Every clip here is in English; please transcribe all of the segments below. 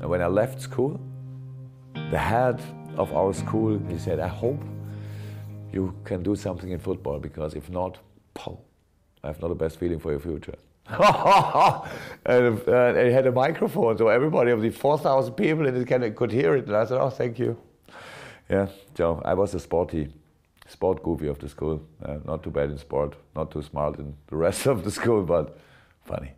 And when I left school, the head of our school, he said, I hope you can do something in football, because if not, I have not the best feeling for your future. and he had a microphone, so everybody of the 4,000 people in it could hear it. And I said, oh, thank you. Yeah, so I was a sport goofy of the school. Not too bad in sport, not too smart in the rest of the school, but funny.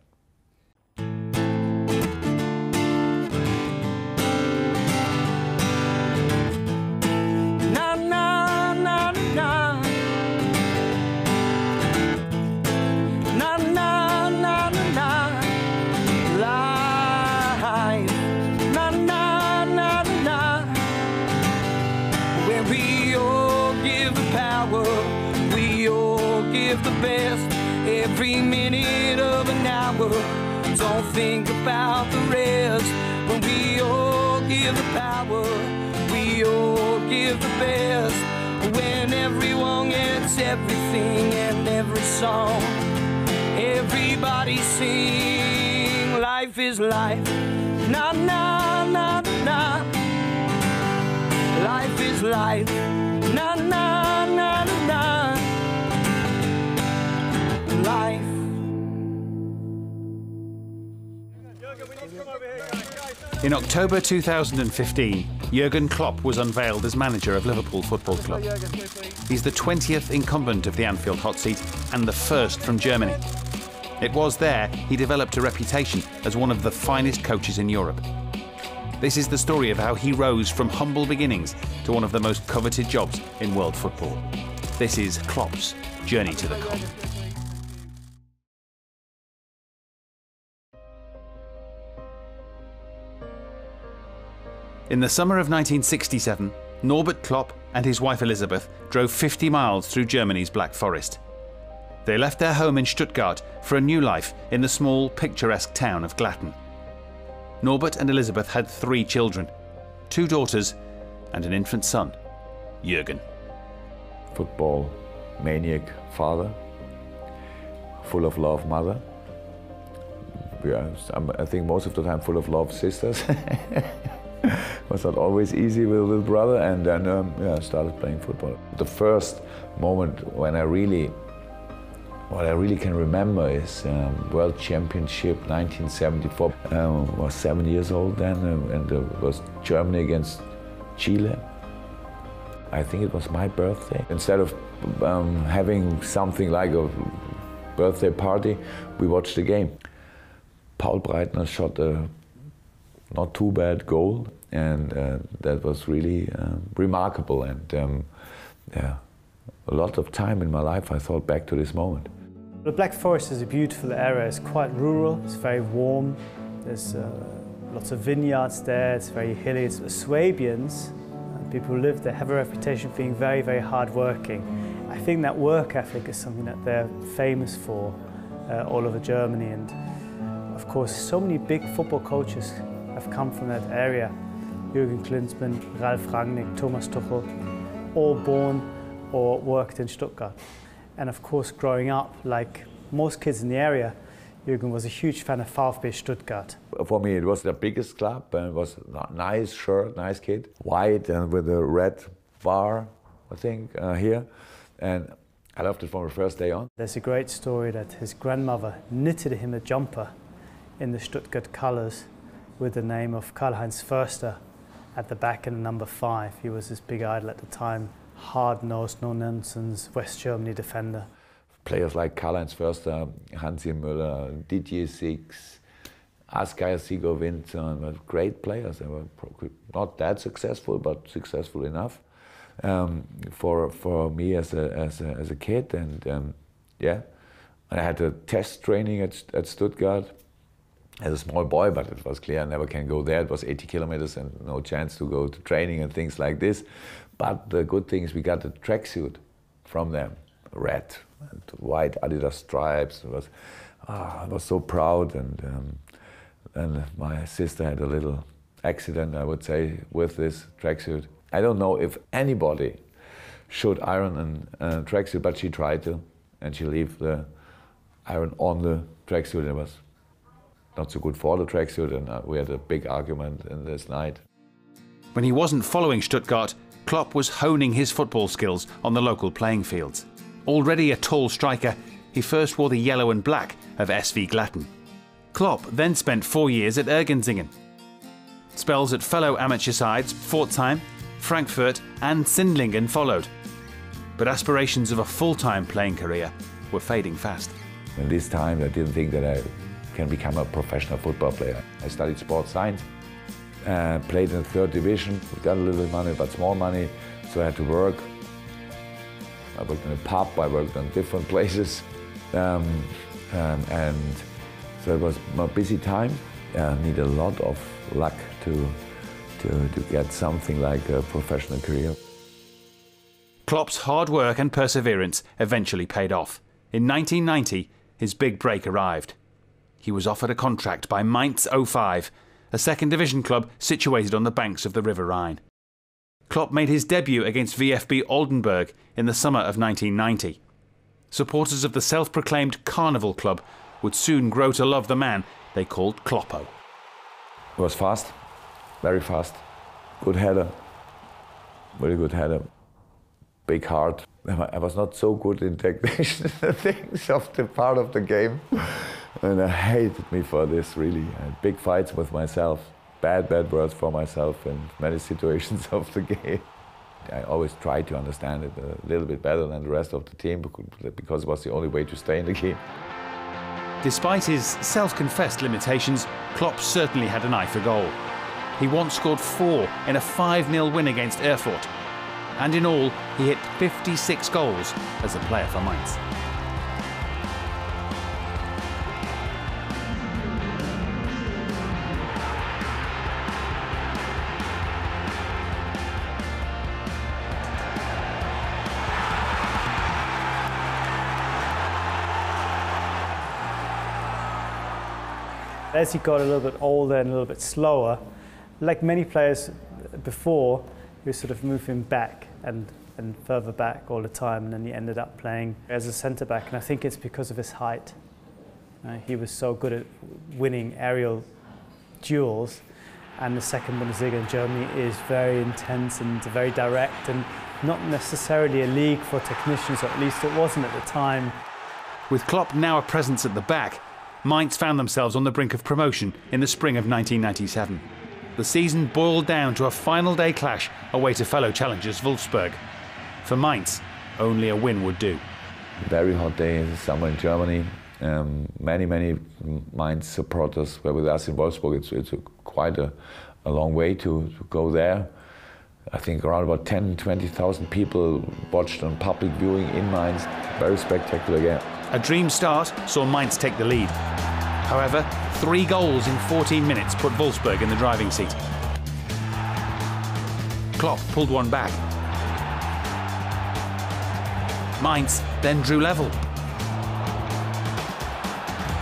The best every minute of an hour. Don't think about the rest. When we all give the power, we all give the best. When everyone gets everything and every song, everybody sing. Life is life. Na na na na. Life is life. Na na na na. Life. In October 2015, Jürgen Klopp was unveiled as manager of Liverpool Football Club. He's the 20th incumbent of the Anfield hot seat and the first from Germany. It was there he developed a reputation as one of the finest coaches in Europe. This is the story of how he rose from humble beginnings to one of the most coveted jobs in world football. This is Klopp's journey to the Cobb. In the summer of 1967, Norbert Klopp and his wife Elisabeth drove 50 miles through Germany's Black Forest. They left their home in Stuttgart for a new life in the small, picturesque town of Glatten. Norbert and Elisabeth had 3 children, 2 daughters and an infant son, Jürgen. Football maniac father, full of love mother. Yeah, I think most of the time full of love sisters. Was not always easy with little brother, and then I started playing football. The first moment when what I really can remember is World Championship 1974. I was 7 years old then, and it was Germany against Chile. I think it was my birthday. Instead of having something like a birthday party, we watched the game. Paul Breitner shot a not too bad goal, and that was really remarkable. And yeah, a lot of time in my life I thought back to this moment. The Black Forest is a beautiful area. It's quite rural, it's very warm, there's lots of vineyards there, it's very hilly. It's Swabians, people who live there, have a reputation for being very, very hard-working. I think that work ethic is something that they're famous for all over Germany, and of course so many big football coaches have come from that area. Jürgen Klinsmann, Ralf Rangnick, Thomas Tuchel, all born or worked in Stuttgart. And of course, growing up, like most kids in the area, Jürgen was a huge fan of VfB Stuttgart. For me, it was the biggest club, and it was a nice shirt, nice kid, white and with a red bar, I think, here. And I loved it from the first day on. There's a great story that his grandmother knitted him a jumper in the Stuttgart colours with the name of Karl-Heinz Förster at the back and number 5. He was his big idol at the time. Hard-nosed, no-nonsense West Germany defender. Players like Karl-Heinz Förster, Hansi Müller, Didier Six, Asgeir Sigurd Winter, were great players. They were not that successful, but successful enough for me as a kid. And yeah, I had a test training at Stuttgart as a small boy, but it was clear I never can go there. It was 80 kilometers and no chance to go to training and things like this. But the good thing is we got a tracksuit from them, red and white Adidas stripes. I was so proud, and my sister had a little accident, I would say, with this tracksuit. I don't know if anybody should iron a tracksuit, but she tried to, and she left the iron on the tracksuit. It was not so good for the tracksuit, and we had a big argument in this night. When he wasn't following Stuttgart, Klopp was honing his football skills on the local playing fields. Already a tall striker, he first wore the yellow and black of SV Glatten. Klopp then spent 4 years at Ergensingen. Spells at fellow amateur sides Pforzheim, Frankfurt and Sindlingen followed. But aspirations of a full-time playing career were fading fast. In this time, I didn't think that I can become a professional football player. I studied sports science, played in the 3rd division, got a little bit of money, but small money, so I had to work. I worked in a pub, I worked in different places, and so it was a busy time. I needed a lot of luck to get something like a professional career. Klopp's hard work and perseverance eventually paid off. In 1990, his big break arrived. He was offered a contract by Mainz 05, a 2nd division club situated on the banks of the River Rhine. Klopp made his debut against VfB Oldenburg in the summer of 1990. Supporters of the self-proclaimed Carnival Club would soon grow to love the man they called Kloppo. It was fast, very fast, good header, very good header, big heart. I was not so good in technician things of the part of the game, and I hated me for this, really. I had big fights with myself, bad words for myself in many situations of the game. I always tried to understand it a little bit better than the rest of the team because it was the only way to stay in the game. Despite his self-confessed limitations, Klopp certainly had an eye for goal. He once scored 4 in a 5-0 win against Erfurt. And in all, he hit 56 goals as a player for Mainz. As he got a little bit older and a little bit slower, like many players before, he was sort of moving back and further back all the time, and then he ended up playing as a centre-back, and I think it's because of his height. He was so good at winning aerial duels, and the second Bundesliga in Germany is very intense and very direct, and not necessarily a league for technicians, or at least it wasn't at the time. With Klopp now a presence at the back, Mainz found themselves on the brink of promotion in the spring of 1997. The season boiled down to a final day clash away to fellow challengers Wolfsburg. For Mainz, only a win would do. Very hot day in the summer in Germany. Many Mainz supporters were with us in Wolfsburg. It's quite a long way to go there. I think around about 20,000 people watched on public viewing in Mainz. Very spectacular game. A dream start saw Mainz take the lead. However, 3 goals in 14 minutes put Wolfsburg in the driving seat. Klopp pulled one back. Mainz then drew level.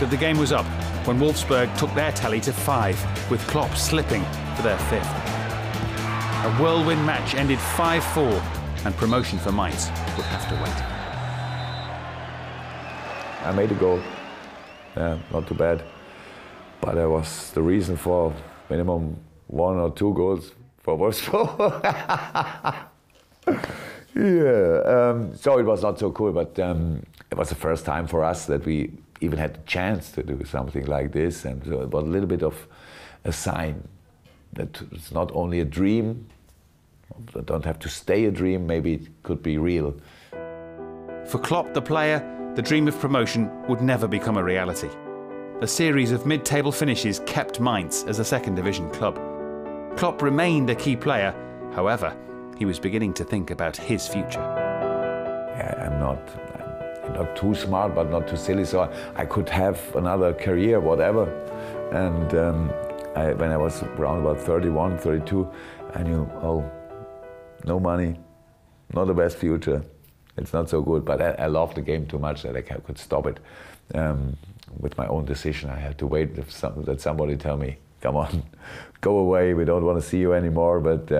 But the game was up when Wolfsburg took their tally to 5, with Klopp slipping for their 5th. A whirlwind match ended 5-4, and promotion for Mainz would have to wait. I made a goal, not too bad, but I was the reason for minimum 1 or 2 goals for Wolfsburg. So it was not so cool, but it was the first time for us that we even had the chance to do something like this, and so it was a little bit of a sign that it's not only a dream, it don't have to stay a dream, maybe it could be real. For Klopp, the player, the dream of promotion would never become a reality. A series of mid-table finishes kept Mainz as a 2nd division club. Klopp remained a key player, however, he was beginning to think about his future. I'm not too smart, but not too silly, so I could have another career, whatever. And when I was around about 31, 32, I knew, oh, no money, not the best future. It's not so good, but I love the game too much that I could stop it. With my own decision, I had to wait that somebody tell me, come on, go away, we don't want to see you anymore. But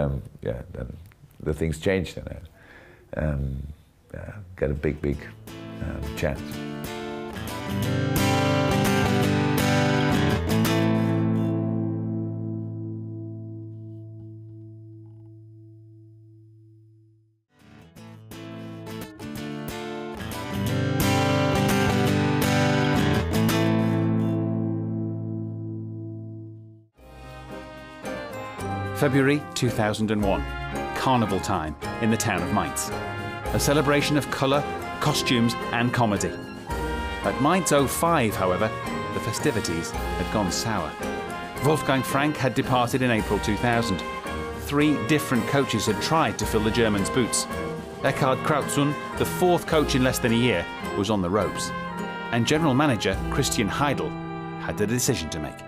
yeah, then the things changed, and I got a big chance. February 2001, carnival time in the town of Mainz. A celebration of colour, costumes and comedy. At Mainz 05, however, the festivities had gone sour. Wolfgang Frank had departed in April 2000. 3 different coaches had tried to fill the Germans' boots. Eckhard Krautzun, the 4th coach in less than a year, was on the ropes. And general manager Christian Heidel had a decision to make.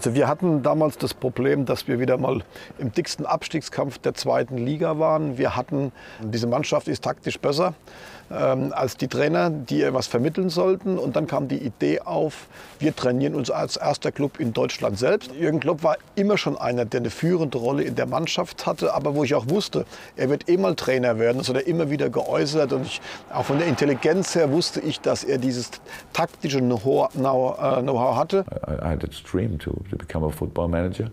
Also wir hatten damals das Problem, dass wir wieder mal im dicksten Abstiegskampf der 2. Liga waren. Diese Mannschaft ist taktisch besser als die Trainer, die ihr was vermitteln sollten. Und dann kam die Idee auf, wir trainieren uns als erster Club in Deutschland selbst. Jürgen Klopp war immer schon einer, der eine führende Rolle in der Mannschaft hatte, aber wo ich auch wusste, er wird mal Trainer werden. Das hat er immer wieder geäußert. Und auch von der Intelligenz her wusste ich, dass er dieses taktische Know-how hatte. I had this dream to become a football manager.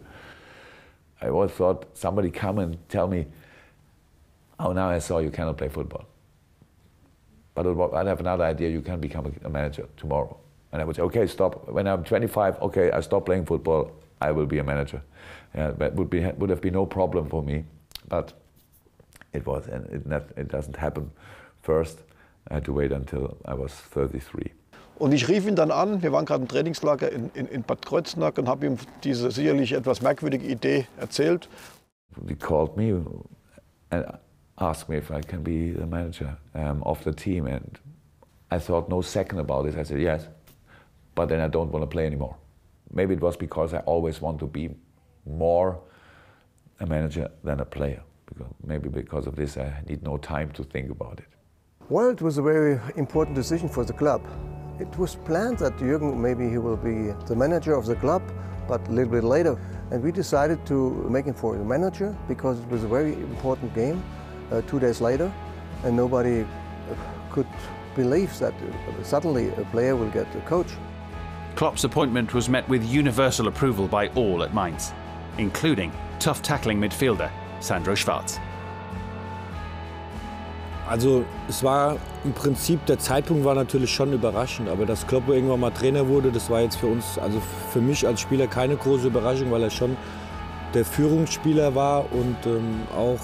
I always thought somebody come and tell me, oh, now I saw you cannot play football. But I'd have another idea, you can become a manager tomorrow. And I would say, okay, stop. When I'm 25, okay, I stop playing football, I will be a manager. Yeah, that would have been no problem for me. But it was, and it doesn't happen first. I had to wait until I was 33. Und ich rief ihn dann an, wir waren gerade im Trainingslager in Bad Kreuznach und habe ihm diese sicherlich etwas merkwürdige Idee erzählt. He called me and asked me if I can be the manager of the team, and I thought no second about it. I said yes, but then I don't want to play anymore. Maybe it was because I always want to be more a manager than a player. Maybe because of this I need no time to think about it. Well, it was a very important decision for the club. It was planned that Jürgen, maybe he will be the manager of the club, but a little bit later. And we decided to make him for the manager because it was a very important game 2 days later. And nobody could believe that suddenly a player will get a coach. Klopp's appointment was met with universal approval by all at Mainz, including tough tackling midfielder Sandro Schwarz. Also es war im Prinzip, der Zeitpunkt war natürlich schon überraschend, aber dass Klopp irgendwann mal Trainer wurde, das war jetzt für uns, also für mich als Spieler keine große Überraschung, weil er schon der Führungsspieler war und auch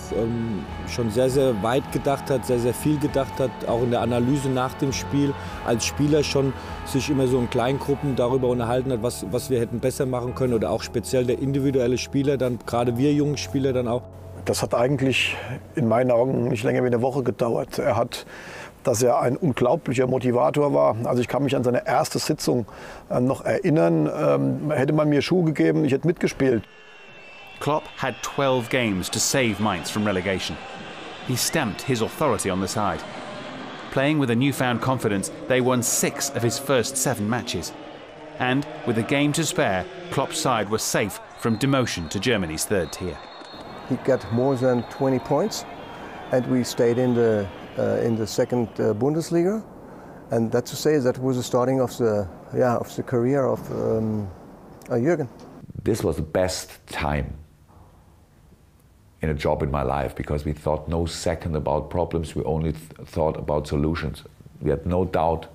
schon sehr, sehr weit gedacht hat, sehr, sehr viel gedacht hat, auch in der Analyse nach dem Spiel, als Spieler schon sich immer so in Kleingruppen darüber unterhalten hat, was wir hätten besser machen können oder auch speziell der individuelle Spieler, dann gerade wir jungen Spieler dann auch. Das hat eigentlich in meinen Augen nicht länger wie eine Woche gedauert. Dass er ein unglaublicher Motivator war. Also ich kann mich an seine erste Sitzung noch erinnern. Hätte man mir Schuhe gegeben, ich hätte mitgespielt. Klopp had 12 games to save Mainz from relegation. He stamped his authority on the side. Playing with a newfound confidence, they won 6 of his first 7 matches. And with a game to spare, Klopp's side was safe from demotion to Germany's 3rd tier. He got more than 20 points, and we stayed in the 2nd Bundesliga, and that's to say that was the starting of the career of Jürgen. This was the best time in a job in my life because we thought no second about problems. We only thought about solutions. We had no doubt.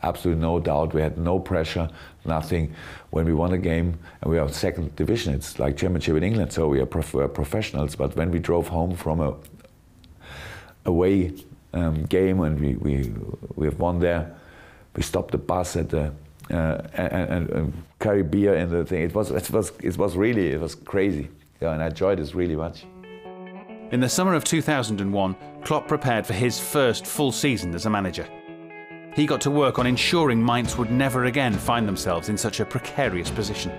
Absolutely no doubt. We had no pressure, nothing. When we won a game, and we are 2nd division, it's like championship in England, so we are professionals. But when we drove home from a away game and we have won there, we stopped the bus at the and carry beer in the thing. It was crazy, yeah, and I enjoyed this really much. In the summer of 2001, Klopp prepared for his first full season as a manager. He got to work on ensuring Mainz would never again find themselves in such a precarious position.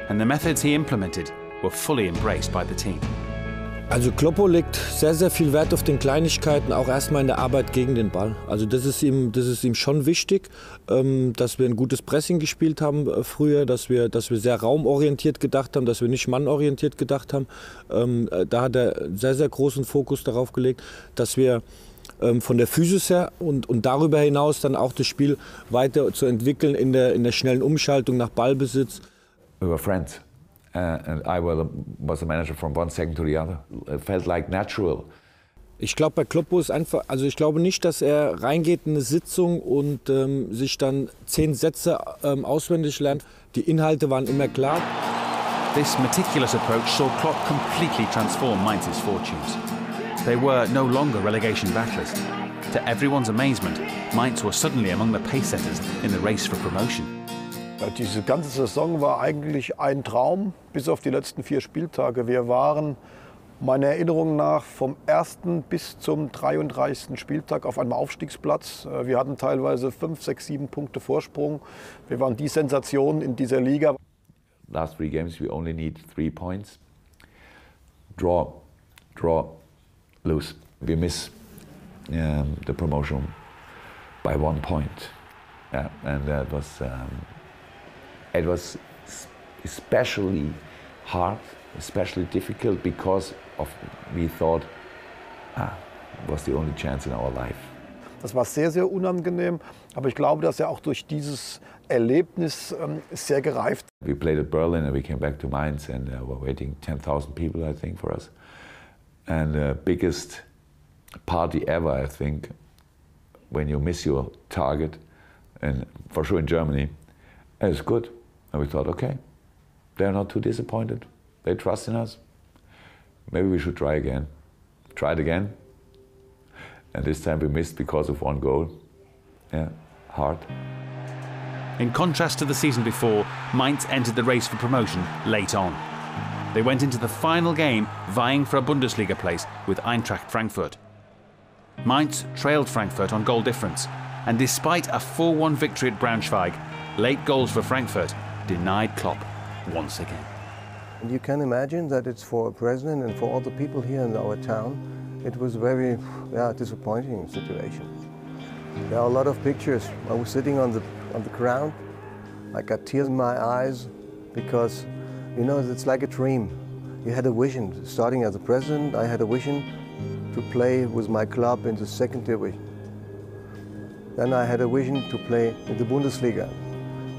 And the methods he implemented were fully embraced by the team. Also Kloppo legt sehr, sehr viel Wert auf den Kleinigkeiten, auch erstmal in der Arbeit gegen den Ball. Also das ist ihm schon wichtig, dass wir ein gutes Pressing gespielt haben früher, dass wir sehr raumorientiert gedacht haben, dass wir nicht mannorientiert gedacht haben. Da hat er sehr, sehr großen Fokus darauf gelegt, dass wir von der Physis her und darüber hinaus dann auch das Spiel weiter zu entwickeln in der schnellen Umschaltung nach Ballbesitz. We were friends, and I was a manager from one second to the other. It felt like natural. Ich glaube, bei Kloppo ist einfach, also ich glaube nicht, dass er reingeht in eine Sitzung und sich dann 10 Sätze auswendig lernt. Die Inhalte waren immer klar. This meticulous approach saw Klopp completely transform Mainz's fortunes. They were no longer relegation battlers. To everyone's amazement, Mainz were suddenly among the pace-setters in the race for promotion. Diese ganze Saison war eigentlich ein Traum, bis auf die letzten 4 Spieltage. Wir waren meiner Erinnerung nach vom 1. bis zum 33. Spieltag auf einem Aufstiegsplatz. Wir hatten teilweise 5, 6, 7 Punkte Vorsprung. Wir waren die Sensation in dieser Liga. Last 3 games we only need 3 points. Draw, lose. We miss the promotion by 1 point. Yeah, and that was it was especially hard, especially difficult because we thought it was the only chance in our life. Das war sehr, sehr unangenehm, aber ich glaube, dass auch durch dieses Erlebnis sehr gereift. We played at Berlin and we came back to Mainz and were waiting 10,000 people, I think, for us. And the biggest party ever, I think, when you miss your target, and for sure in Germany, and it's good. And we thought, okay, they're not too disappointed. They trust in us. Maybe we should try again. Try it again. And this time we missed because of 1 goal. Yeah, hard. In contrast to the season before, Mainz entered the race for promotion late on. They went into the final game vying for a Bundesliga place with Eintracht Frankfurt. Mainz trailed Frankfurt on goal difference, and despite a 4-1 victory at Braunschweig, late goals for Frankfurt denied Klopp once again. You can imagine that it's for a president and for all the people here in our town, it was a very disappointing situation. There are a lot of pictures. I was sitting on the ground. I got tears in my eyes because, you know, it's like a dream. You had a vision. Starting as a president, I had a vision to play with my club in the 2nd division. Then I had a vision to play in the Bundesliga.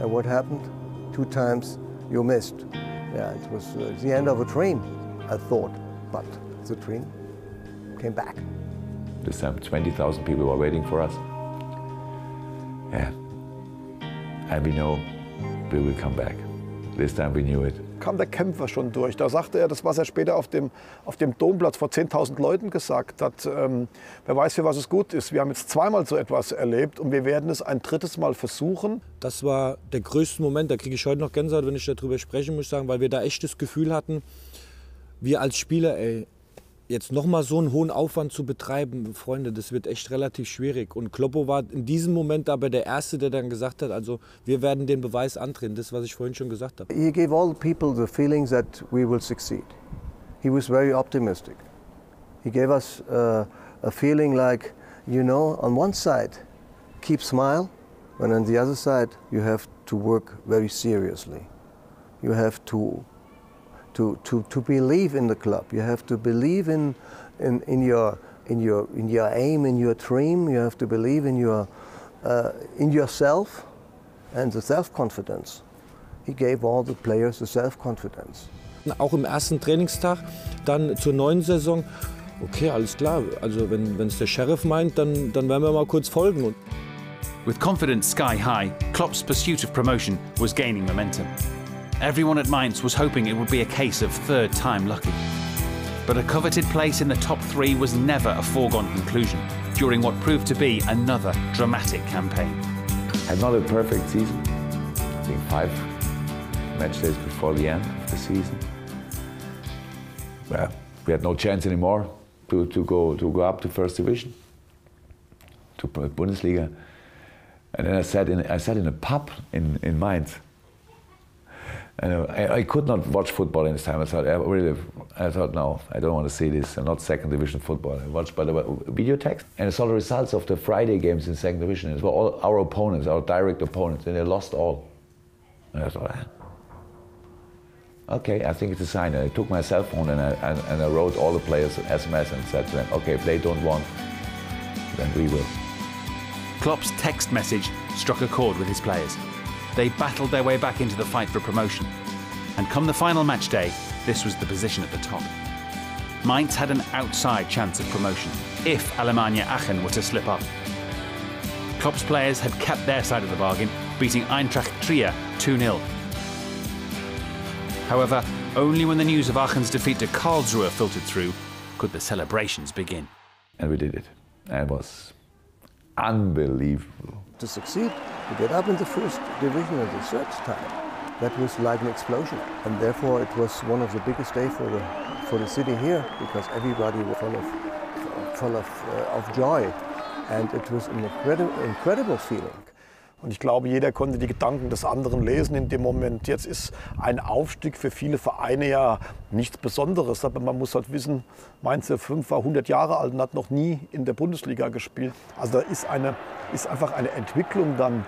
And what happened? 2 times you missed. Yeah, it was the end of a dream, I thought, but the dream came back. This time 20,000 people were waiting for us. Yeah, and we know we will come back. This time we knew it. Kam der Kämpfer schon durch. Da sagte er, das was er später auf dem Domplatz vor 10.000 Leuten gesagt hat, wer weiß, für was es gut ist. Wir haben jetzt 2-mal so etwas erlebt und wir werden es ein 3. Mal versuchen. Das war der größte Moment, da kriege ich heute noch Gänsehaut, wenn ich darüber spreche, muss ich sagen, weil wir da echt das Gefühl hatten, wir als Spieler, jetzt nochmal so einen hohen Aufwand zu betreiben, Freunde, das wird echt relativ schwierig. Und Kloppo war in diesem Moment aber der Erste, der dann gesagt hat, also wir werden den Beweis antreten, das, was ich vorhin schon gesagt habe. He gave all the people the feeling that we will succeed. He was very optimistic. He gave us a feeling like, you know, on one side, keep smile, and on the other side, you have to work very seriously. You have to believe in the club. You have to believe in your aim, in your dream. You have to believe in yourself and the self-confidence. He gave all the players the self-confidence. Auch im ersten Trainingstag, dann zur neuen Saison. Okay, alles klar. Also wenn es der Sheriff meint, dann werden wir mal kurz folgen. With confidence sky high, Klopp's pursuit of promotion was gaining momentum. Everyone at Mainz was hoping it would be a case of 3rd time lucky. But a coveted place in the top 3 was never a foregone conclusion during what proved to be another dramatic campaign. Had not a perfect season. I think 5 match days before the end of the season. Well, we had no chance anymore to go up to 1st division, to Bundesliga. And then I sat in a pub in Mainz. And I could not watch football in this time. I thought, no, I don't want to see this. Not 2nd division football. I watched by the video text, and I saw the results of the Friday games in 2nd division. It were all our opponents, our direct opponents, and they lost all. And I thought, okay, I think it's a sign. And I took my cell phone and I wrote all the players an SMS and said to them, okay, if they don't want, then we will. Klopp's text message struck a chord with his players. They battled their way back into the fight for promotion. And come the final match day, this was the position at the top. Mainz had an outside chance of promotion, if Alemannia Aachen were to slip up. Klopp's players had kept their side of the bargain, beating Eintracht Trier 2-0. However, Only when the news of Aachen's defeat to Karlsruhe filtered through could the celebrations begin. And we did it. And it was unbelievable. To succeed, to get up in the first division at the third time, that was like an explosion. And therefore it was one of the biggest days for the city here, because everybody was full of joy. And it was an incredible feeling. Und ich glaube, jeder konnte die Gedanken des anderen lesen in dem Moment. Jetzt ist ein Aufstieg für viele Vereine ja nichts Besonderes. Aber man muss halt wissen, Mainz 05 war 100 Jahre alt und hat noch nie in der Bundesliga gespielt. Also da ist einfach eine Entwicklung dann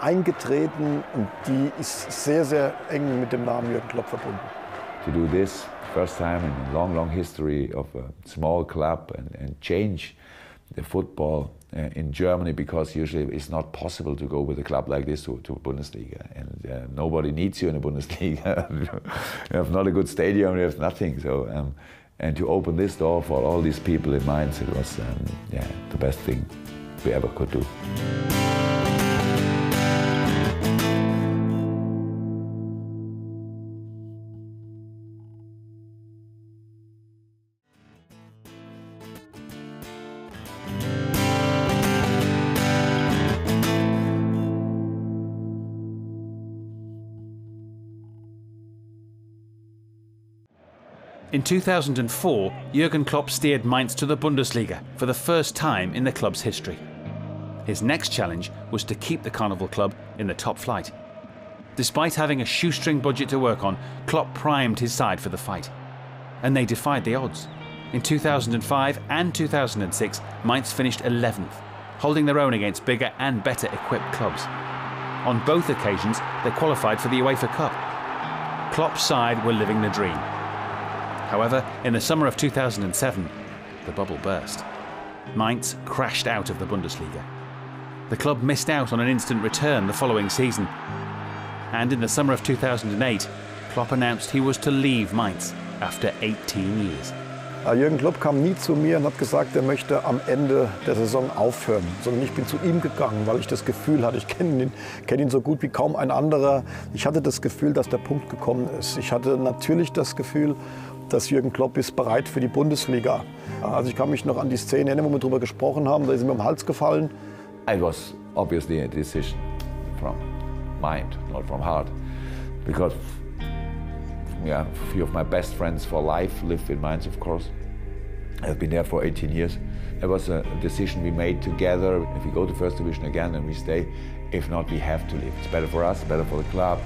eingetreten und die ist sehr, sehr eng mit dem Namen Jürgen Klopp verbunden. To do this, first time in a long, long history of a small club and change the football in Germany, because usually it's not possible to go with a club like this to Bundesliga, and nobody needs you in the Bundesliga. You have not a good stadium, you have nothing. So, and to open this door for all these people in Mainz, it was the best thing we ever could do. In 2004, Jürgen Klopp steered Mainz to the Bundesliga for the first time in the club's history. His next challenge was to keep the Carnival club in the top flight. Despite having a shoestring budget to work on, Klopp primed his side for the fight. And they defied the odds. In 2005 and 2006, Mainz finished 11th, holding their own against bigger and better equipped clubs. On both occasions, they qualified for the UEFA Cup. Klopp's side were living the dream. However, in the summer of 2007, the bubble burst. Mainz crashed out of the Bundesliga. The club missed out on an instant return the following season. And in the summer of 2008, Klopp announced he was to leave Mainz after 18 years. Jürgen Klopp kam nie zu mir und hat gesagt, er möchte am Ende der Saison aufhören, sondern ich bin zu ihm gegangen, weil ich das Gefühl hatte, ich kenne ihn so gut wie kaum ein anderer. Ich hatte das Gefühl, dass der Punkt gekommen ist. Ich hatte natürlich das Gefühl, dass Jürgen Klopp ist bereit für die Bundesliga. Also ich kann mich noch an die Szene erinnern, wo wir darüber gesprochen haben, da ist mir am Hals gefallen. It was obviously a decision from mind, not from heart, because a few of my best friends for life live in Mainz, of course. I've been there for 18 years. It was a decision we made together. If we go to First Division again, then we stay. If not, we have to leave. It's better for us, better for the club.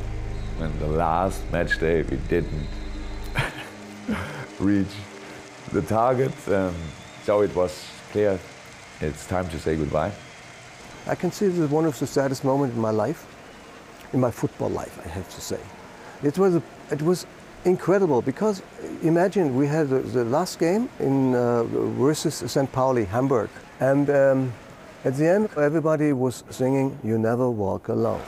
And the last match day, we didn't reach the target. So it was clear it's time to say goodbye. I consider it one of the saddest moments in my life, in my football life, I have to say. It was incredible, because imagine we had the last game in versus St. Pauli, Hamburg, and at the end everybody was singing "You Never Walk Alone."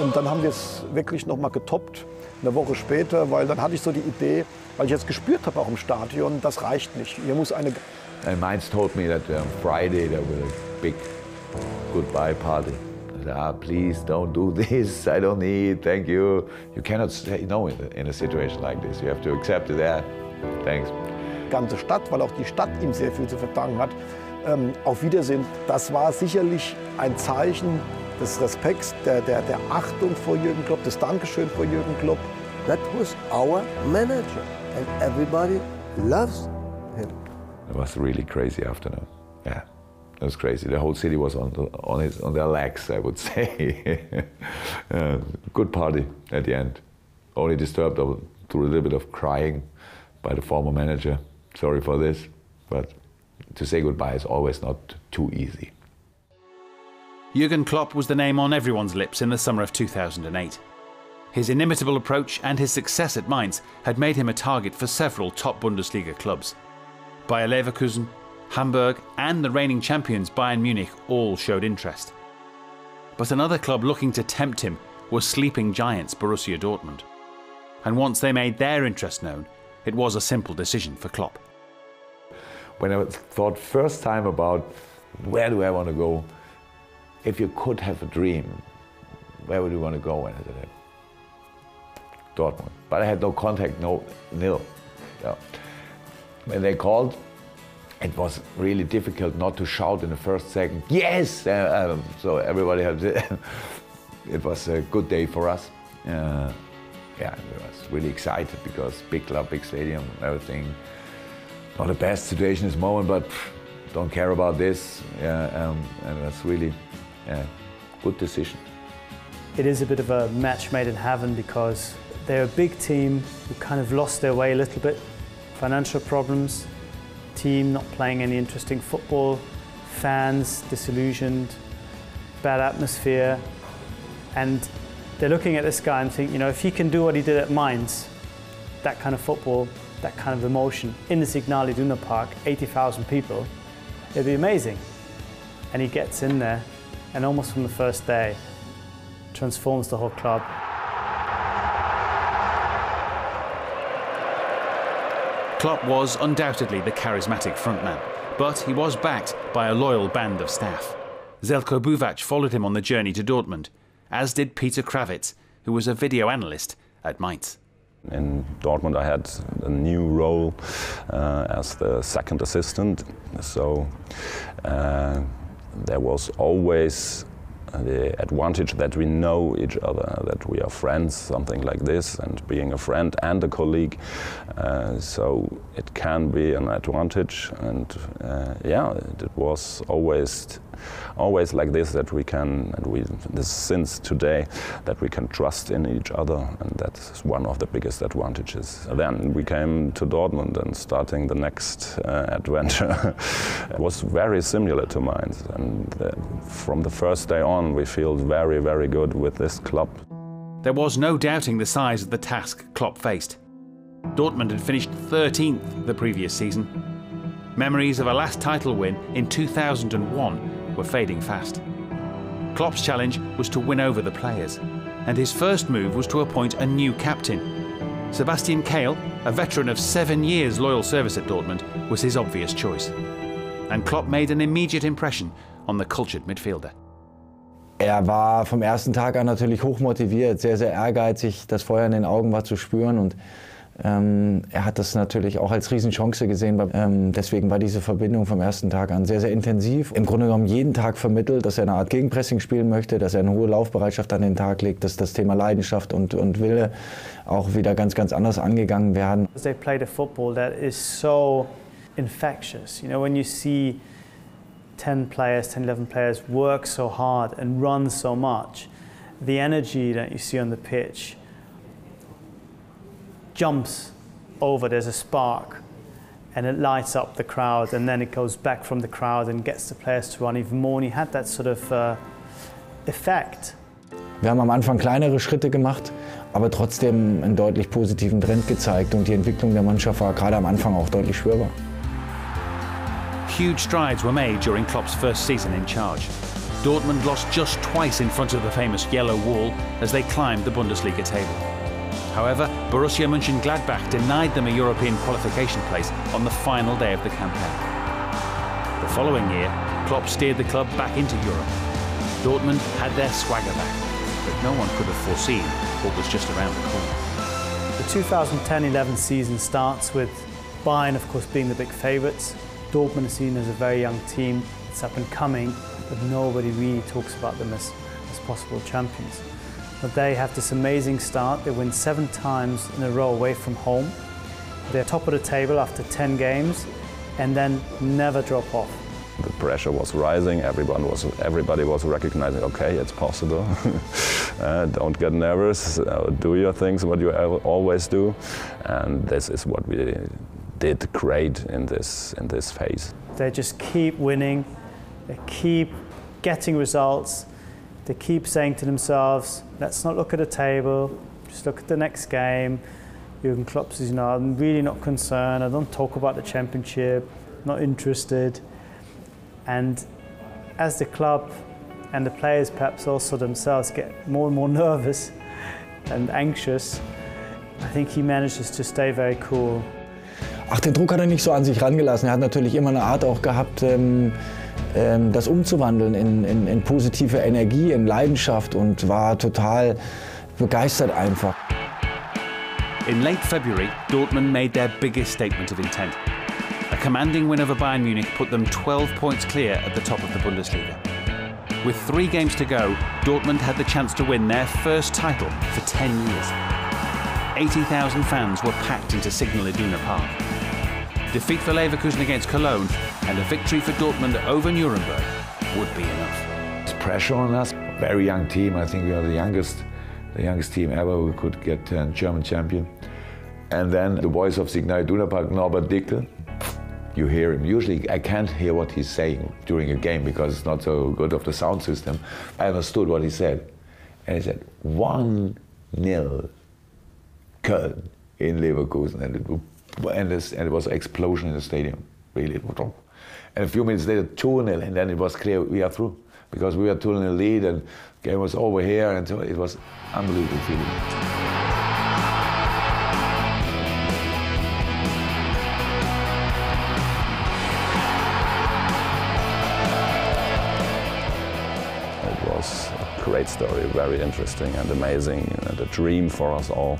Und dann haben wir es wirklich noch mal getoppt, eine Woche später, weil dann hatte ich so die Idee, weil ich jetzt gespürt habe auch im Stadion, das reicht nicht. Hier muss eine... And Mainz told me that on Friday there was a big goodbye party. I said, please don't do this, I don't need, thank you. You cannot say no in a situation like this. You have to accept it, thanks. Die ganze Stadt, weil auch die Stadt ihm sehr viel zu verdanken hat. Auf Wiedersehen, das war sicherlich ein Zeichen des Respekts, der Achtung vor Jürgen Klopp, des Dankeschön vor Jürgen Klopp. That was our manager, and everybody loves him. It was a really crazy afternoon. Yeah, it was crazy. The whole city was on their legs, I would say. Good party at the end. Only disturbed through a little bit of crying by the former manager. Sorry for this, but to say goodbye is always not too easy. Jürgen Klopp was the name on everyone's lips in the summer of 2008. His inimitable approach and his success at Mainz had made him a target for several top Bundesliga clubs. Bayer Leverkusen, Hamburg and the reigning champions Bayern Munich all showed interest. But another club looking to tempt him was sleeping giants Borussia Dortmund. And once they made their interest known, it was a simple decision for Klopp. When I thought first time about where do I want to go, if you could have a dream, where would you want to go? And I said, Dortmund. But I had no contact, nil. Yeah. When they called, it was really difficult not to shout in the first second, yes! So everybody had it was a good day for us. Yeah, I was really excited because big club, big stadium, everything. Not the best situation at this moment, but don't care about this. And it was really a good decision. It is a bit of a match made in heaven because they're a big team who kind of lost their way a little bit. Financial problems, team not playing any interesting football, fans disillusioned, bad atmosphere. And they're looking at this guy and think, you know, if he can do what he did at Mainz, that kind of football, that kind of emotion, in the Signal Iduna Park, 80,000 people, it'd be amazing. And he gets in there and almost from the first day, transforms the whole club. Klopp was undoubtedly the charismatic frontman, but he was backed by a loyal band of staff. Željko Buvac followed him on the journey to Dortmund, as did Peter Kravitz, who was a video analyst at Mainz. In Dortmund I had a new role as the second assistant, so there was always the advantage that we know each other, that we are friends, something like this, and being a friend and a colleague, so it can be an advantage. And yeah, it was always like this, that we can, and since today, that we can trust in each other, and that's one of the biggest advantages. Then we came to Dortmund, and starting the next adventure was very similar to mine, and from the first day on we feel very, very good with this club. There was no doubting the size of the task Klopp faced. Dortmund had finished 13th the previous season. Memories of a last title win in 2001 were fading fast. Klopp's challenge was to win over the players, and his first move was to appoint a new captain. Sebastian Kehl, a veteran of 7 years loyal service at Dortmund, was his obvious choice. And Klopp made an immediate impression on the cultured midfielder. War vom ersten Tag an natürlich hochmotiviert, sehr, sehr ehrgeizig, das Feuer in den Augen war zu spüren, und hat das natürlich auch als Riesenchance gesehen. Deswegen war diese Verbindung vom ersten Tag an sehr, sehr intensiv. Im Grunde genommen jeden Tag vermittelt, dass eine Art Gegenpressing spielen möchte, dass eine hohe Laufbereitschaft an den Tag legt, dass das Thema Leidenschaft und Wille auch wieder ganz, ganz anders angegangen werden. They played a football that is so infectious. You know, when you see 10 players, 10, 11 players work so hard and run so much, the energy that you see on the pitch jumps over, there's a spark, and it lights up the crowd, and then it goes back from the crowd and gets the players to run even more, and he had that sort of effect. Wir haben am Anfang kleinere Schritte gemacht, aber trotzdem einen deutlich positiven Trend gezeigt, und die Entwicklung der Mannschaft war gerade am Anfang auch deutlich spürbar. Huge strides were made during Klopp's first season in charge. Dortmund lost just twice in front of the famous yellow wall as they climbed the Bundesliga table. However, Borussia Mönchengladbach denied them a European qualification place on the final day of the campaign. The following year, Klopp steered the club back into Europe. Dortmund had their swagger back, but no one could have foreseen what was just around the corner. The 2010-11 season starts with Bayern, of course, being the big favourites. Dortmund is seen as a very young team. It's up and coming, but nobody really talks about them as possible champions. But they have this amazing start. They win 7 times in a row away from home. They're top of the table after 10 games, and then never drop off. The pressure was rising. Everybody was recognizing, okay, it's possible. Don't get nervous. Do your things, what you always do, and this is what we did great in this phase. They just keep winning. They keep getting results. They keep saying to themselves, let's not look at the table, just look at the next game. Jürgen Klopp says, I'm really not concerned, I don't talk about the championship, not interested. And as the club and the players perhaps also themselves get more and more nervous and anxious, I think he manages to stay very cool. Ach, den Druck hat er nicht so an sich rangelassen. Er hat natürlich immer eine Art auch gehabt, das umzuwandeln in positive Energie, in Leidenschaft und war total begeistert einfach. In late February, Dortmund made their biggest statement of intent. A commanding win over Bayern Munich put them 12 points clear at the top of the Bundesliga. With 3 games to go, Dortmund had the chance to win their first title for 10 years. 80,000 fans were packed into Signal Iduna Park. Defeat for Leverkusen against Cologne and a victory for Dortmund over Nuremberg would be enough. There's pressure on us. Very young team. I think we are the youngest team ever who could get German champion. And then the voice of Signal Iduna Park, Norbert Dickel. You hear him. Usually I can't hear what he's saying during a game because it's not so good of the sound system. I understood what he said. And he said, 1-0 Köln in Leverkusen. And it was an explosion in the stadium, really. And a few minutes later, 2-0, and then it was clear we are through. Because we were 2-0 lead and the game was over here, and so it was unbelievable feeling. Great story, very interesting and amazing, and a dream for us all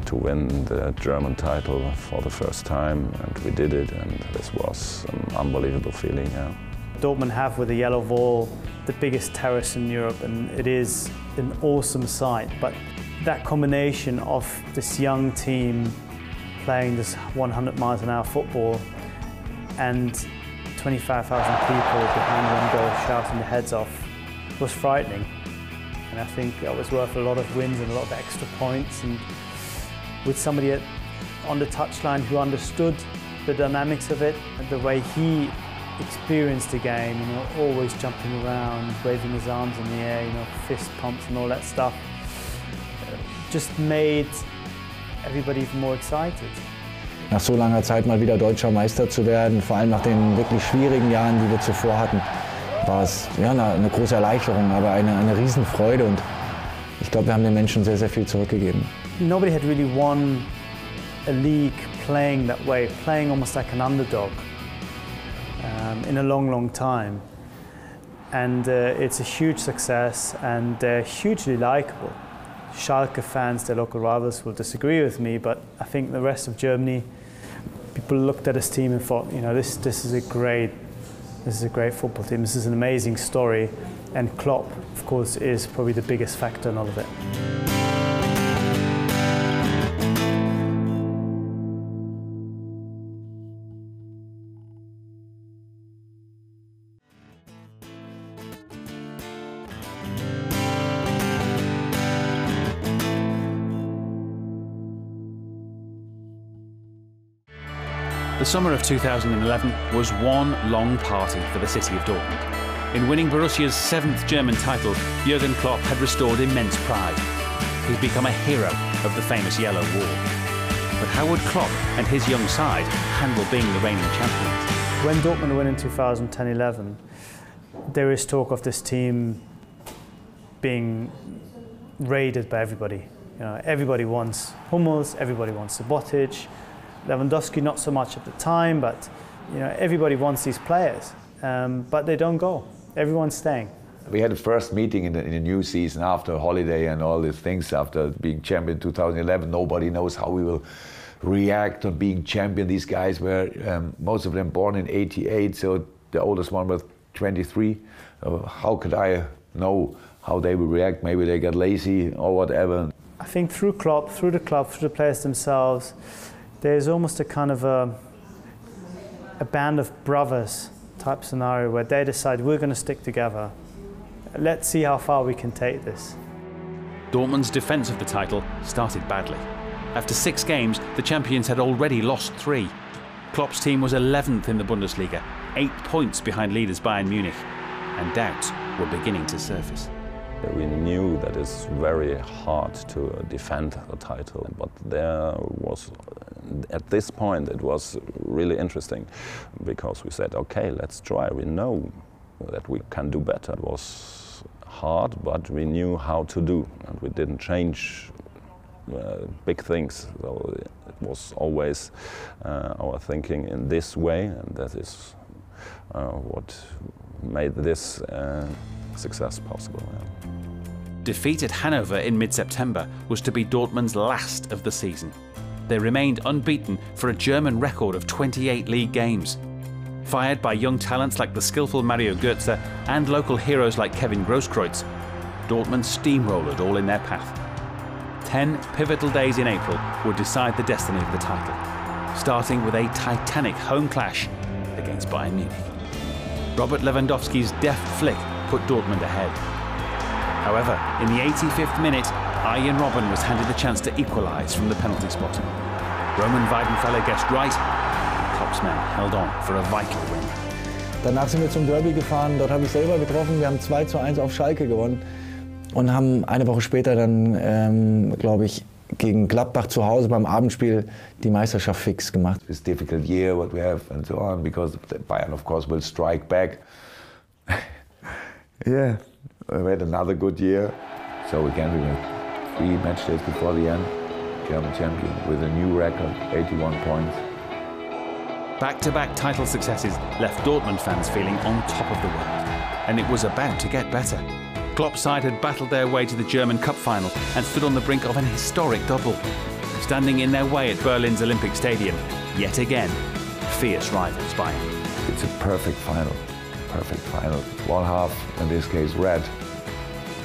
to win the German title for the first time, and we did it, and this was an unbelievable feeling. Yeah. Dortmund have, with the yellow wall, the biggest terrace in Europe, and it is an awesome sight. But that combination of this young team playing this 100 miles an hour football and 25,000 people behind one goal shouting their heads off was frightening, and I think that was worth a lot of wins and a lot of extra points, and with somebody on the touchline who understood the dynamics of it and the way he experienced the game, always jumping around, waving his arms in the air, fist pumps and all that stuff, just made everybody even more excited. Nach so langer Zeit mal wieder deutscher Meister zu werden, vor allem nach den wirklich schwierigen Jahren, die wir zuvor hatten, war es eine große Erleichterung, aber eine Riesenfreude, und ich glaube, wir haben den Menschen sehr, sehr viel zurückgegeben. Nobody had really won a league playing that way, playing almost like an underdog in a long, long time. And it's a huge success, and they're hugely likable. Schalke fans, their local rivals, will disagree with me, but I think the rest of Germany, people looked at this team and thought, this is a great football team. This is an amazing story, and Klopp, of course, is probably the biggest factor in all of it. The summer of 2011 was one long party for the city of Dortmund. In winning Borussia's 7th German title, Jürgen Klopp had restored immense pride. He'd become a hero of the famous Yellow Wall. But how would Klopp and his young side handle being the reigning champions? When Dortmund won in 2010-11, there is talk of this team being raided by everybody. Everybody wants Hummels, everybody wants Subotic. Lewandowski not so much at the time, but everybody wants these players, but they don't go. Everyone's staying. We had the first meeting in the new season after holiday and all these things, after being champion in 2011. Nobody knows how we will react on being champion. These guys were, most of them born in '88, so the oldest one was 23. How could I know how they will react? Maybe they get lazy or whatever. I think through Klopp, through the club, through the players themselves, there's almost a kind of a band of brothers type scenario where they decide we're going to stick together. Let's see how far we can take this. Dortmund's defence of the title started badly. After 6 games, the champions had already lost 3. Klopp's team was 11th in the Bundesliga, 8 points behind leaders Bayern Munich, and doubts were beginning to surface. We knew that it's very hard to defend the title, but there was, at this point, it was really interesting because we said, okay, let's try. We know that we can do better. It was hard, but we knew how to do, and we didn't change big things. So it was always our thinking in this way, and that is what made this success possible. Yeah. Defeat at Hanover in mid-September was to be Dortmund's last of the season. They remained unbeaten for a German record of 28 league games. Fired by young talents like the skillful Mario Götze and local heroes like Kevin Grosskreutz, Dortmund steamrolled all in their path. 10 pivotal days in April would decide the destiny of the title, starting with a titanic home clash against Bayern Munich. Robert Lewandowski's deft flick put Dortmund ahead. However, in the 85th minute, Arjen Robben was handed the chance to equalise from the penalty spot. Roman Weidenfeller guessed right, and Klopp's men held on for a vital win. Danach sind wir zum Derby gefahren, dort habe ich selber getroffen. Wir haben 2:1 auf Schalke gewonnen und haben eine Woche später dann, glaube ich, gegen Gladbach zu Hause beim Abendspiel die Meisterschaft fix gemacht. It's a difficult year what we have and so on, because Bayern of course will strike back. Yeah, we had another good year. So again we were 3 match days before the end, German champion with a new record, 81 points. Back-to-back title successes left Dortmund fans feeling on top of the world, and it was about to get better. Klopp's side had battled their way to the German Cup final and stood on the brink of an historic double. Standing in their way at Berlin's Olympic Stadium, yet again, fierce rivals Bayern. It's a perfect final, perfect final. One half, in this case red,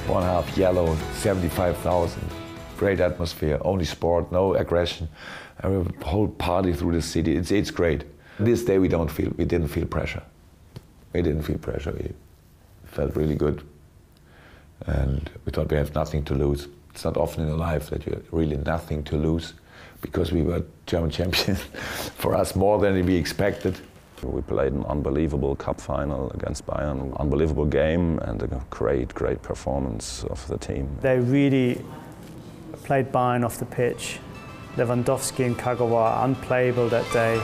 one half yellow, 75,000. Great atmosphere, only sport, no aggression. A whole party through the city, it's great. This day we didn't feel pressure. We didn't feel pressure, we felt really good. And we thought we have nothing to lose. It's not often in life that you have really nothing to lose, because we were German champions. For us, more than we expected. We played an unbelievable cup final against Bayern, unbelievable game, and a great, great performance of the team. They really played Bayern off the pitch. Lewandowski and Kagawa unplayable that day.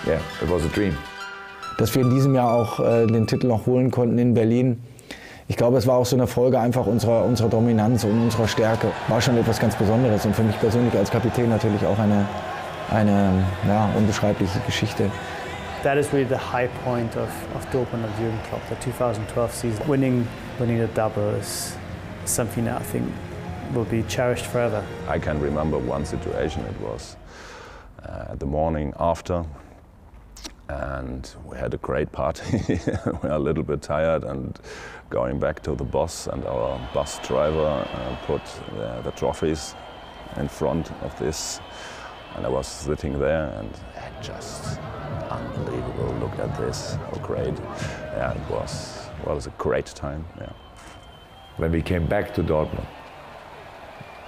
Yeah, it was a dream. Dass wir in diesem Jahr auch den Titel noch holen konnten in Berlin. Ich glaube, es war auch so eine Folge einfach unserer Dominanz und unserer Stärke. War schon etwas ganz Besonderes und für mich persönlich als Kapitän natürlich auch eine ja, unbeschreibliche Geschichte. That is really the high point of Dortmund and Jürgen Klopp, the 2012 season. Winning a double is something that I think will be cherished forever. I can remember one situation. It was the morning after, and we had a great party. We were a little bit tired, and going back to the bus, and our bus driver put the trophies in front of this, and I was sitting there, and just unbelievable. Look at this, how great. Yeah, it was a great time. Yeah. When we came back to Dortmund,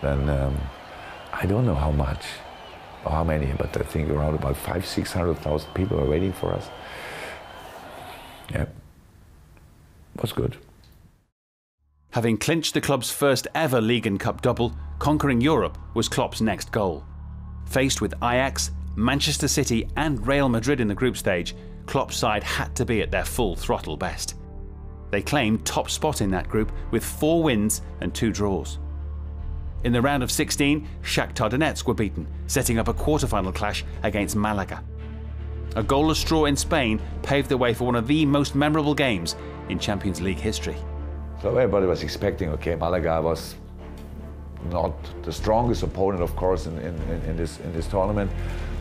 then I don't know how much or how many, but I think around about 500,000–600,000 people were waiting for us. Yeah, it was good. Having clinched the club's first ever League and Cup double, conquering Europe was Klopp's next goal. Faced with Ajax, Manchester City and Real Madrid in the group stage, Klopp's side had to be at their full throttle best. They claimed top spot in that group with 4 wins and 2 draws. In the round of 16, Shakhtar Donetsk were beaten, setting up a quarter-final clash against Malaga. A goalless draw in Spain paved the way for one of the most memorable games in Champions League history. So everybody was expecting, okay, Malaga was not the strongest opponent, of course, in this tournament.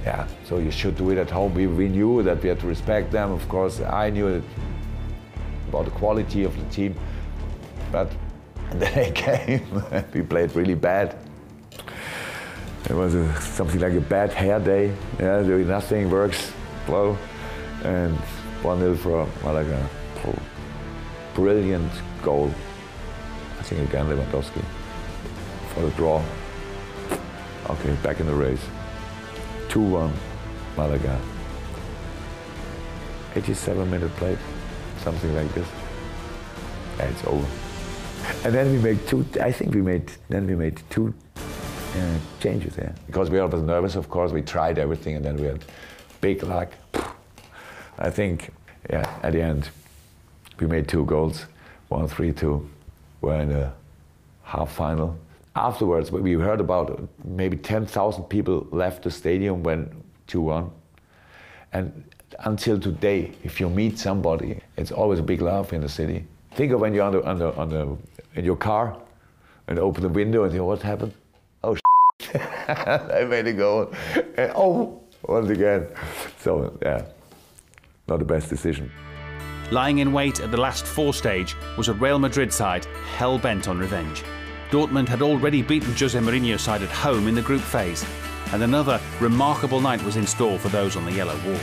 Yeah, so you should do it at home. We knew that we had to respect them. Of course, I knew about the quality of the team, but they came. We played really bad. It was something like a bad hair day. Yeah, doing nothing works well, and 1-0 for Malaga. Brilliant goal. I think again Lewandowski for the draw. Okay, back in the race. 2-1 Malaga. 87-minute played, something like this. Yeah, it's over. And then we made two. I think we made two changes there because we were always nervous. Of course, we tried everything, and then we had big luck. I think, yeah, at the end, we made 2 goals, 1-3-2. We're in the half final. Afterwards, we heard about maybe 10,000 people left the stadium when 2-1. And until today, if you meet somebody, it's always a big laugh in the city. Think of when you're in your car and open the window and think, what happened? Oh, I made a goal. And, oh, once again. So, yeah, not the best decision. Lying in wait at the last 4 stage was a Real Madrid side hell-bent on revenge. Dortmund had already beaten Jose Mourinho's side at home in the group phase, and another remarkable night was in store for those on the yellow wall.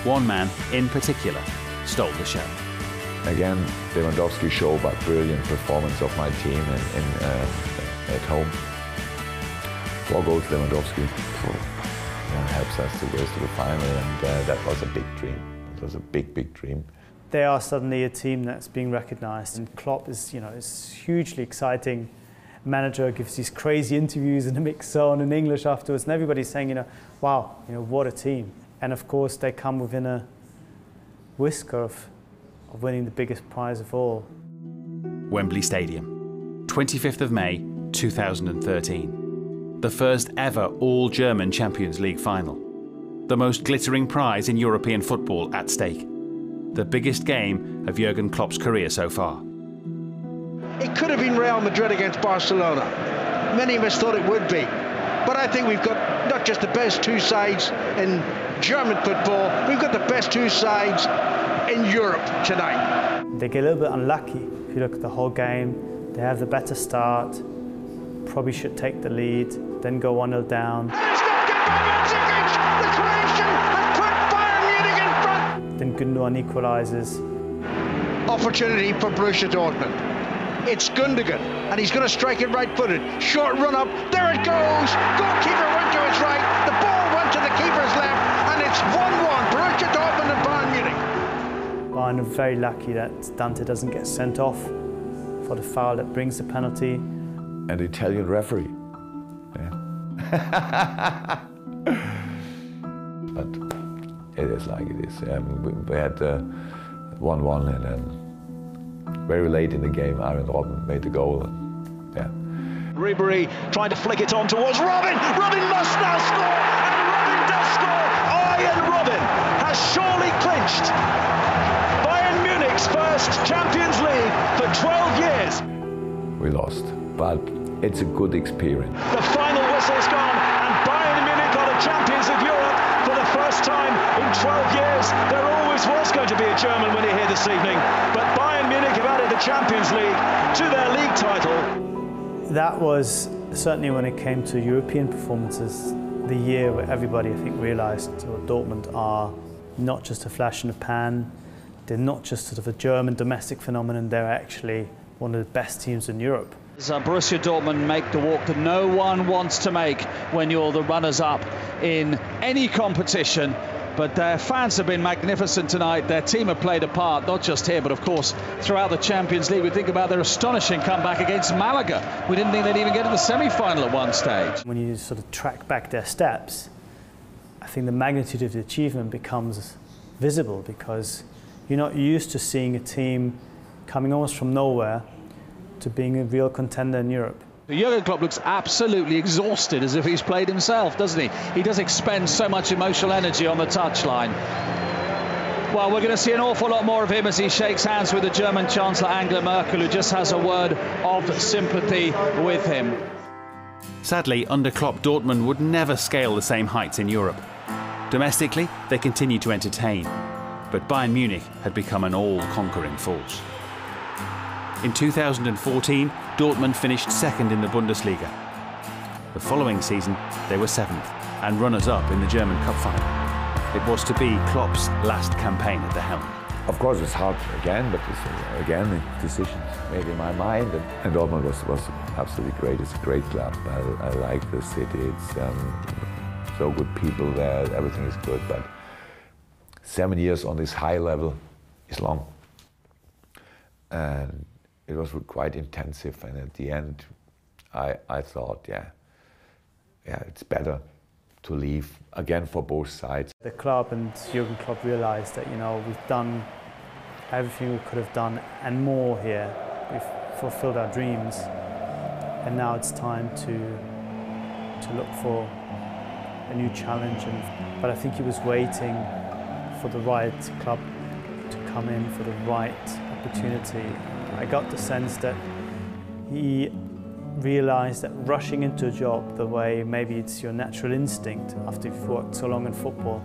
One man, in particular, stole the show. Again, Lewandowski showed a brilliant performance of my team at home. 4 goals, Lewandowski. Helps us to go to the final, and that was a big dream. It was a big, big dream. They are suddenly a team that's being recognised, and Klopp is, is hugely exciting. Manager gives these crazy interviews in the mixed zone in English afterwards, and everybody's saying, wow, what a team. And of course, they come within a whisker of winning the biggest prize of all. Wembley Stadium, 25th of May, 2013. The first ever all-German Champions League final. The most glittering prize in European football at stake. The biggest game of Jurgen Klopp's career so far. It could have been Real Madrid against Barcelona. Many of us thought it would be. But I think we've got not just the best 2 sides in German football, we've got the best 2 sides in Europe tonight. They get a little bit unlucky. If you look at the whole game, they have the better start, probably should take the lead, then go 1-0 down. Then Gundogan equalises. Opportunity for Borussia Dortmund. It's Gundogan, and he's going to strike it right-footed. Short run up, there it goes. Goalkeeper went to his right, the ball went to the keeper's left, and it's 1-1. Borussia Dortmund and Bayern Munich. Bayern are very lucky that Dante doesn't get sent off for the foul that brings the penalty. An Italian referee. Yeah. But it is like it is. We had 1-1, and then very late in the game, Arjen Robben made the goal. Yeah. Ribery trying to flick it on towards Robben. Robben must now score, and Robben does score. Arjen Robben has surely clinched Bayern Munich's first Champions League for 12 years. We lost, but it's a good experience. The final whistle's gone, and Bayern Munich are the champions of Europe. For the first time in 12 years, there always was going to be a German winner here this evening, but Bayern Munich have added the Champions League to their league title. That was certainly when it came to European performances, the year where everybody, I think, realised Dortmund are not just a flash in the pan, they're not just sort of a German domestic phenomenon, they're actually one of the best teams in Europe. Borussia Dortmund make the walk that no one wants to make when you're the runners-up in any competition. But their fans have been magnificent tonight. Their team have played a part, not just here, but of course throughout the Champions League. We think about their astonishing comeback against Malaga. We didn't think they'd even get to the semi-final at one stage. When you sort of track back their steps, I think the magnitude of the achievement becomes visible because you're not used to seeing a team coming almost from nowhere to being a real contender in Europe. Jurgen Klopp looks absolutely exhausted, as if he's played himself, doesn't he? He does expend so much emotional energy on the touchline. Well, we're going to see an awful lot more of him as he shakes hands with the German Chancellor Angela Merkel, who just has a word of sympathy with him. Sadly, under Klopp, Dortmund would never scale the same heights in Europe. Domestically, they continued to entertain, but Bayern Munich had become an all-conquering force. In 2014, Dortmund finished second in the Bundesliga. The following season, they were seventh and runners-up in the German Cup final. It was to be Klopp's last campaign at the helm. Of course, it's hard again, but it's, again, decisions made in my mind. And Dortmund was absolutely great. It's a great club. I like the city. It's so good people there. Everything is good. But 7 years on this high level is long. And it was quite intensive. And at the end, I thought, yeah, it's better to leave again for both sides. The club and Jurgen Klopp realised that, you know, we've done everything we could have done and more here. We've fulfilled our dreams, and now it's time to look for a new challenge. But I think he was waiting for the right club to come in, for the right opportunity. I got the sense that he realised that rushing into a job the way maybe it's your natural instinct after you've worked so long in football,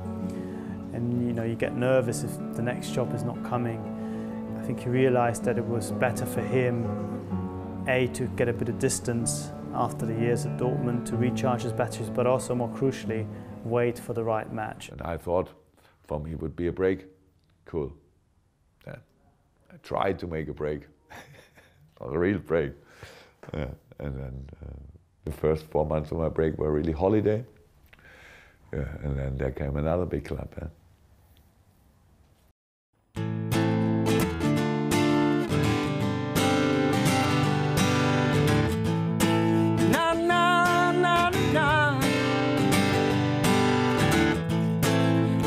and you know you get nervous if the next job is not coming. I think he realised that it was better for him, A, to get a bit of distance after the years at Dortmund, to recharge his batteries, but also more crucially, wait for the right match. And I thought for me it would be a break. Cool. Yeah. I tried to make a break, a real break. Yeah. And then the first 4 months of my break were really holiday. Yeah, and then there came another big club. Yeah. Na na na na.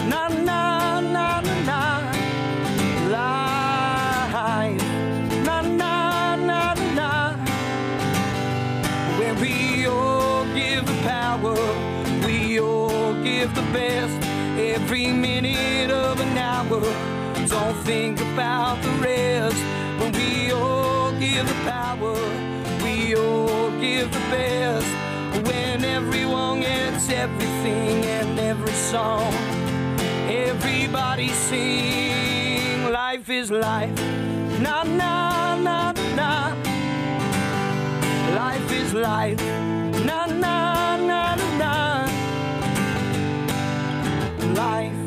Na na na na. Life. Na na na na. Where we all give the power, we all give the best, every minute of an hour. Don't think about the rest. When we all give the power, we all give the best. When everyone gets everything and every song, everybody sing. Life is life. Na na na na. Life is life. Na na na na. Life.